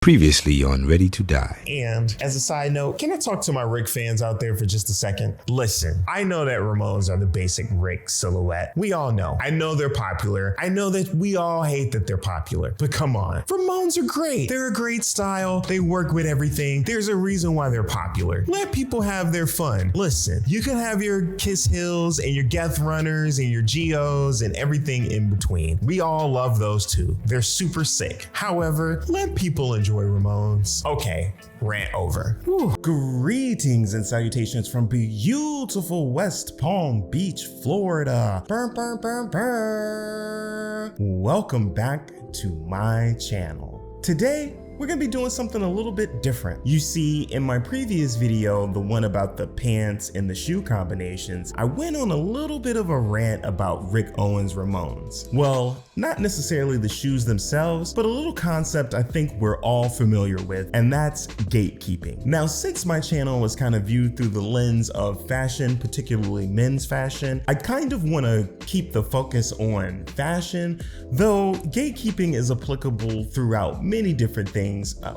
Previously on Ready to Die. And as a side note, can I talk to my Rick fans out there for just a second? Listen, I know that Ramones are the basic Rick silhouette. We all know. I know they're popular. I know that we all hate that they're popular. But come on, Ramones are great. They're a great style. They work with everything. There's a reason why they're popular. Let people have their fun. Listen, you can have your Kiss Hills and your Geth Runners and your Geos and everything in between. We all love those too. They're super sick. However, let people enjoy Ramones. Okay, rant over. Whew. Greetings and salutations from beautiful West Palm Beach, Florida. Burn, burn, burn, burn. Welcome back to my channel. Today, we're gonna be doing something a little bit different. You see, in my previous video, the one about the pants and the shoe combinations, I went on a little bit of a rant about Rick Owens' Ramones. Well, not necessarily the shoes themselves, but a little concept I think we're all familiar with, and that's gatekeeping. Now, since my channel was kind of viewed through the lens of fashion, particularly men's fashion, I kind of want to keep the focus on fashion, though gatekeeping is applicable throughout many different things,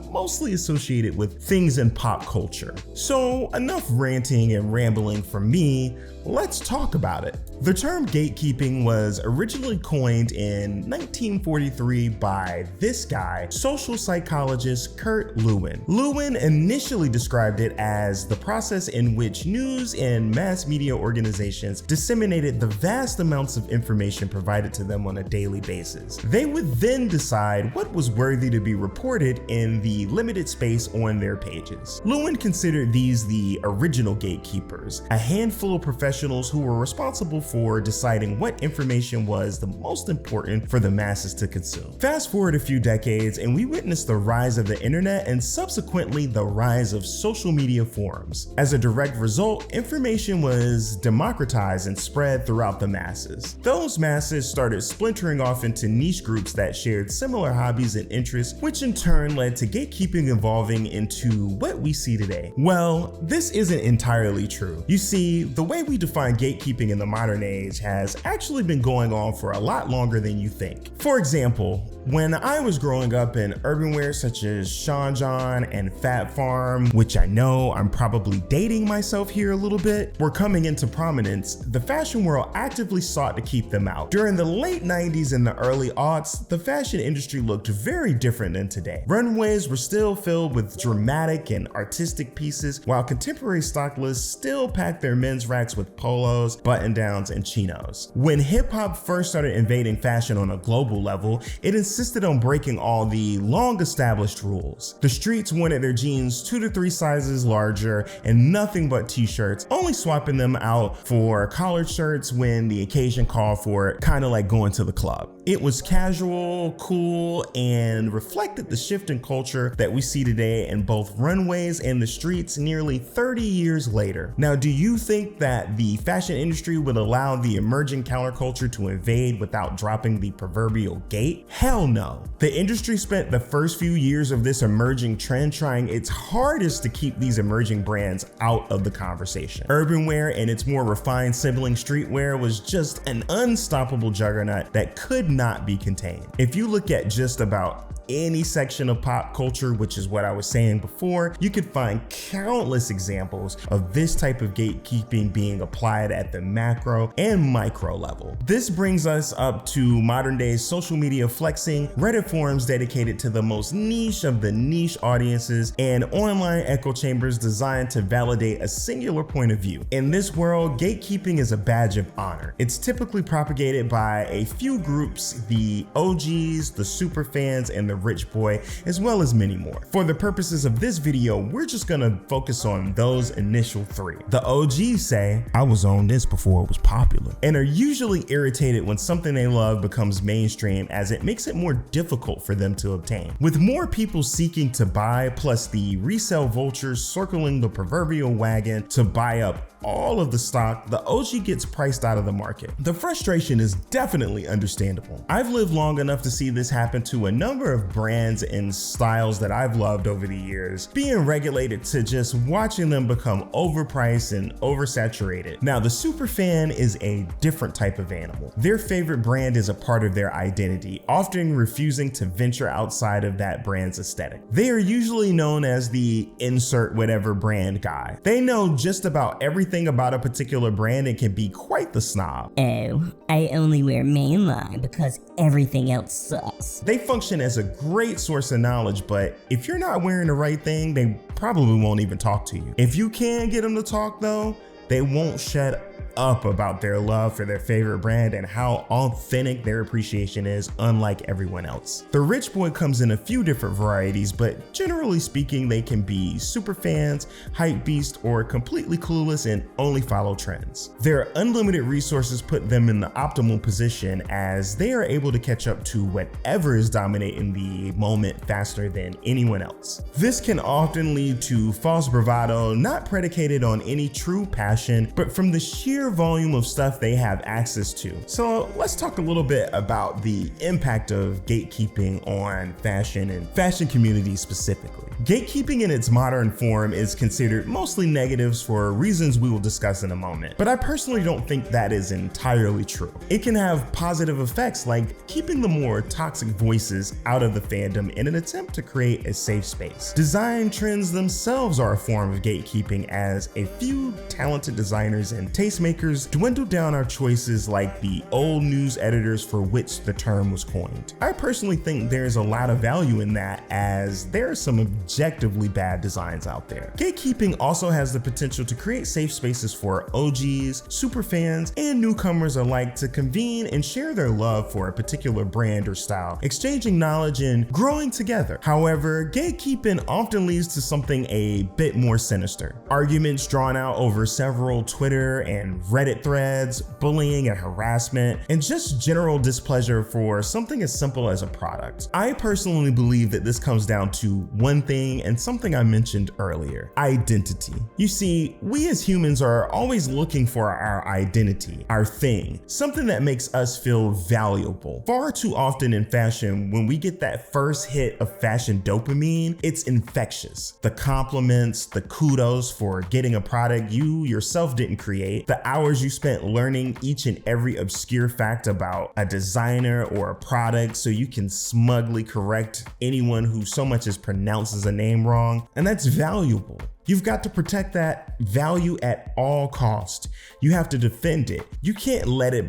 mostly associated with things in pop culture. So enough ranting and rambling from me, let's talk about it. The term gatekeeping was originally coined in 1943 by this guy, social psychologist Kurt Lewin. Lewin initially described it as the process in which news and mass media organizations disseminated the vast amounts of information provided to them on a daily basis. They would then decide what was worthy to be reported in the limited space on their pages. Lewin considered these the original gatekeepers, a handful of professionals who were responsible for deciding what information was the most important for the masses to consume. Fast forward a few decades and we witnessed the rise of the internet and subsequently the rise of social media forums. As a direct result, information was democratized and spread throughout the masses. Those masses started splintering off into niche groups that shared similar hobbies and interests, which in turn led to gatekeeping evolving into what we see today. Well, this isn't entirely true. You see, the way we define gatekeeping in the modern age has actually been going on for a lot longer than you think. For example, when I was growing up in Urbanwear such as Sean John and Fat Farm, which I know I'm probably dating myself here a little bit, were coming into prominence, the fashion world actively sought to keep them out. During the late 90s and the early aughts, the fashion industry looked very different than today. Runways were still filled with dramatic and artistic pieces, while contemporary stock lists still packed their men's racks with polos, button-downs, and chinos. When hip-hop first started invading fashion on a global level, it insisted on breaking all the long-established rules. The streets wanted their jeans 2 to 3 sizes larger and nothing but t-shirts, only swapping them out for collared shirts when the occasion called for it, kind of like going to the club. It was casual, cool, and reflected the shift in culture that we see today in both runways and the streets nearly 30 years later. Now, do you think that the fashion industry would allow the emerging counterculture to invade without dropping the proverbial gate? Hell no. The industry spent the first few years of this emerging trend trying its hardest to keep these emerging brands out of the conversation. Urbanwear and its more refined sibling streetwear was just an unstoppable juggernaut that could not be contained. If you look at just about any section of pop culture, which is what I was saying before, you could find countless examples of this type of gatekeeping being applied at the macro and micro level. This brings us up to modern day social media flexing, Reddit forums dedicated to the most niche of the niche audiences, and online echo chambers designed to validate a singular point of view. In this world, gatekeeping is a badge of honor. It's typically propagated by a few groups, the OGs, the super fans, and the rich boy, as well as many more. For the purposes of this video, we're just gonna focus on those initial 3. The OGs say, I was on this before it was popular, and are usually irritated when something they love becomes mainstream as it makes it more difficult for them to obtain. With more people seeking to buy, plus the resale vultures circling the proverbial wagon to buy up all of the stock, the OG gets priced out of the market. The frustration is definitely understandable. I've lived long enough to see this happen to a number of brands and styles that I've loved over the years, being regulated to just watching them become overpriced and oversaturated. Now, the superfan is a different type of animal. Their favorite brand is a part of their identity, often refusing to venture outside of that brand's aesthetic. They are usually known as the insert whatever brand guy. They know just about everything about a particular brand and can be quite the snob. Oh, I only wear mainline because everything else sucks. They function as a great source of knowledge, but if you're not wearing the right thing, they probably won't even talk to you. If you can get them to talk though, they won't shut up about their love for their favorite brand and how authentic their appreciation is, unlike everyone else. The rich boy comes in a few different varieties, but generally speaking, they can be super fans, hype beast, or completely clueless and only follow trends. Their unlimited resources put them in the optimal position as they are able to catch up to whatever is dominating the moment faster than anyone else. This can often lead to false bravado, not predicated on any true passion, but from the sheer volume of stuff they have access to. So let's talk a little bit about the impact of gatekeeping on fashion and fashion communities specifically. Gatekeeping in its modern form is considered mostly negatives for reasons we will discuss in a moment, but I personally don't think that is entirely true. It can have positive effects like keeping the more toxic voices out of the fandom in an attempt to create a safe space. Design trends themselves are a form of gatekeeping, as a few talented designers and tastemakers dwindle down our choices like the old news editors for which the term was coined. I personally think there's a lot of value in that, as there are some objectively bad designs out there. Gatekeeping also has the potential to create safe spaces for OGs, superfans, and newcomers alike to convene and share their love for a particular brand or style, exchanging knowledge and growing together. However, gatekeeping often leads to something a bit more sinister. Arguments drawn out over several Twitter and Reddit threads, bullying and harassment, and just general displeasure for something as simple as a product. I personally believe that this comes down to one thing and something I mentioned earlier: identity. You see, we as humans are always looking for our identity, our thing, something that makes us feel valuable. Far too often in fashion, when we get that first hit of fashion dopamine, it's infectious. The compliments, the kudos for getting a product you yourself didn't create, the hours you spent learning each and every obscure fact about a designer or a product so you can smugly correct anyone who so much as pronounces a name wrong, and that's valuable. You've got to protect that value at all cost. You have to defend it. You can't let it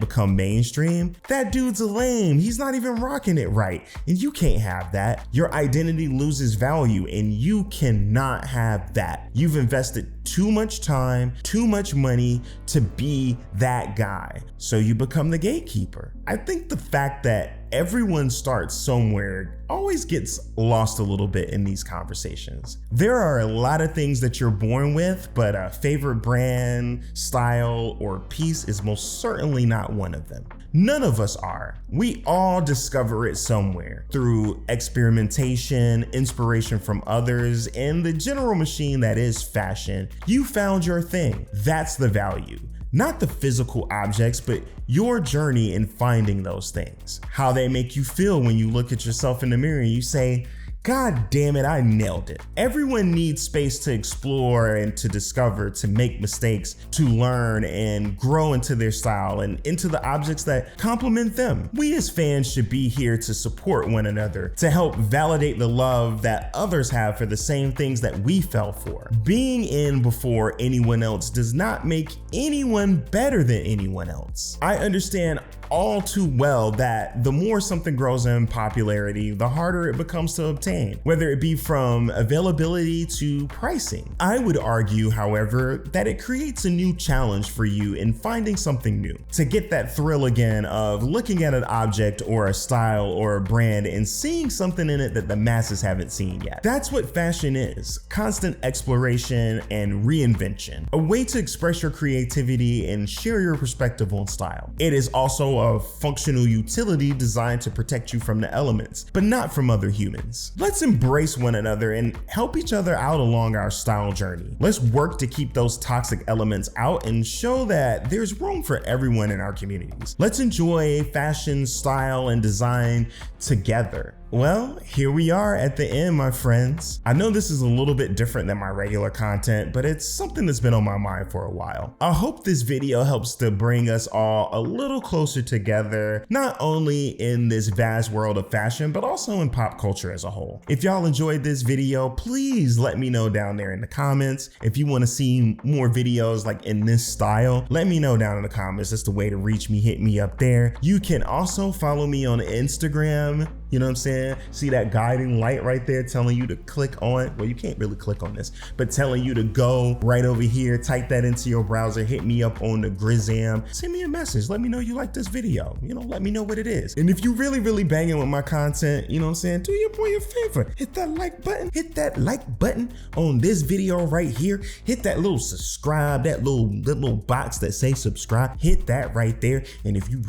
become mainstream. That dude's a lame. He's not even rocking it right. And you can't have that. Your identity loses value, and you cannot have that. You've invested too much time, too much money to be that guy. So you become the gatekeeper. I think the fact that everyone starts somewhere always gets lost a little bit in these conversations. There are a lot of things that you're born with, but a favorite brand, style, or piece is most certainly not one of them. None of us are. We all discover it somewhere through experimentation, inspiration from others, and the general machine that is fashion. You found your thing. That's the value. Not the physical objects, but your journey in finding those things. How they make you feel when you look at yourself in the mirror and you say, God damn it, I nailed it. Everyone needs space to explore and to discover, to make mistakes, to learn and grow into their style and into the objects that complement them. We as fans should be here to support one another, to help validate the love that others have for the same things that we fell for. Being in before anyone else does not make anyone better than anyone else. I understand all too well that the more something grows in popularity, the harder it becomes to obtain, whether it be from availability to pricing. I would argue, however, that it creates a new challenge for you in finding something new, to get that thrill again of looking at an object or a style or a brand and seeing something in it that the masses haven't seen yet. That's what fashion is: constant exploration and reinvention, a way to express your creativity and share your perspective on style. It is also also a functional utility designed to protect you from the elements, but not from other humans. Let's embrace one another and help each other out along our style journey. Let's work to keep those toxic elements out and show that there's room for everyone in our communities. Let's enjoy fashion, style, and design together. Well, here we are at the end, my friends. I know this is a little bit different than my regular content, but it's something that's been on my mind for a while. I hope this video helps to bring us all a little closer together, not only in this vast world of fashion, but also in pop culture as a whole. If y'all enjoyed this video, please let me know down there in the comments. If you want to see more videos like in this style, let me know down in the comments. That's the way to reach me. Hit me up there. You can also follow me on Instagram. You know what I'm saying? See that guiding light right there telling you to click on, well, you can't really click on this, but telling you to go right over here, type that into your browser, hit me up on the Grizzam, send me a message, let me know you like this video, let me know what it is. And if you really banging with my content, you know what I'm saying, do your boy a favor, hit that like button on this video right here, hit that little subscribe, that little box that say subscribe, hit that right there. And if you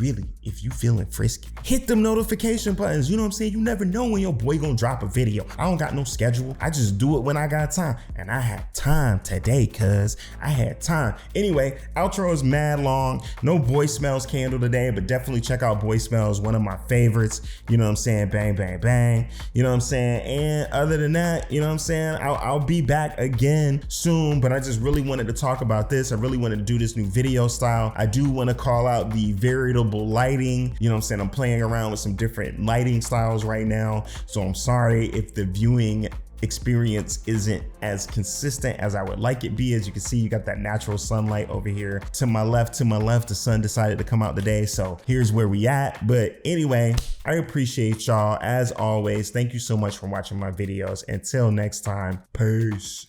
feeling frisky, hit them notification buttons. You know what I'm saying? You never know when your boy gonna drop a video. I don't got no schedule. I just do it when I got time. And I had time today, cuz I had time. Anyway, outro is mad long. No Boy Smells candle today, but definitely check out Boy Smells, one of my favorites. You know what I'm saying? Bang, bang, bang. You know what I'm saying? And other than that, you know what I'm saying? I'll be back again soon, but I just really wanted to talk about this. I really wanted to do this new video style. I do want to call out the variable lighting. You know what I'm saying? I'm playing around with some different lighting styles right now. So I'm sorry if the viewing experience isn't as consistent as I would like it be. As you can see, you got that natural sunlight over here to my left. The sun decided to come out today, so here's where we at. But anyway, I appreciate y'all as always. Thank you so much for watching my videos. Until next time, peace.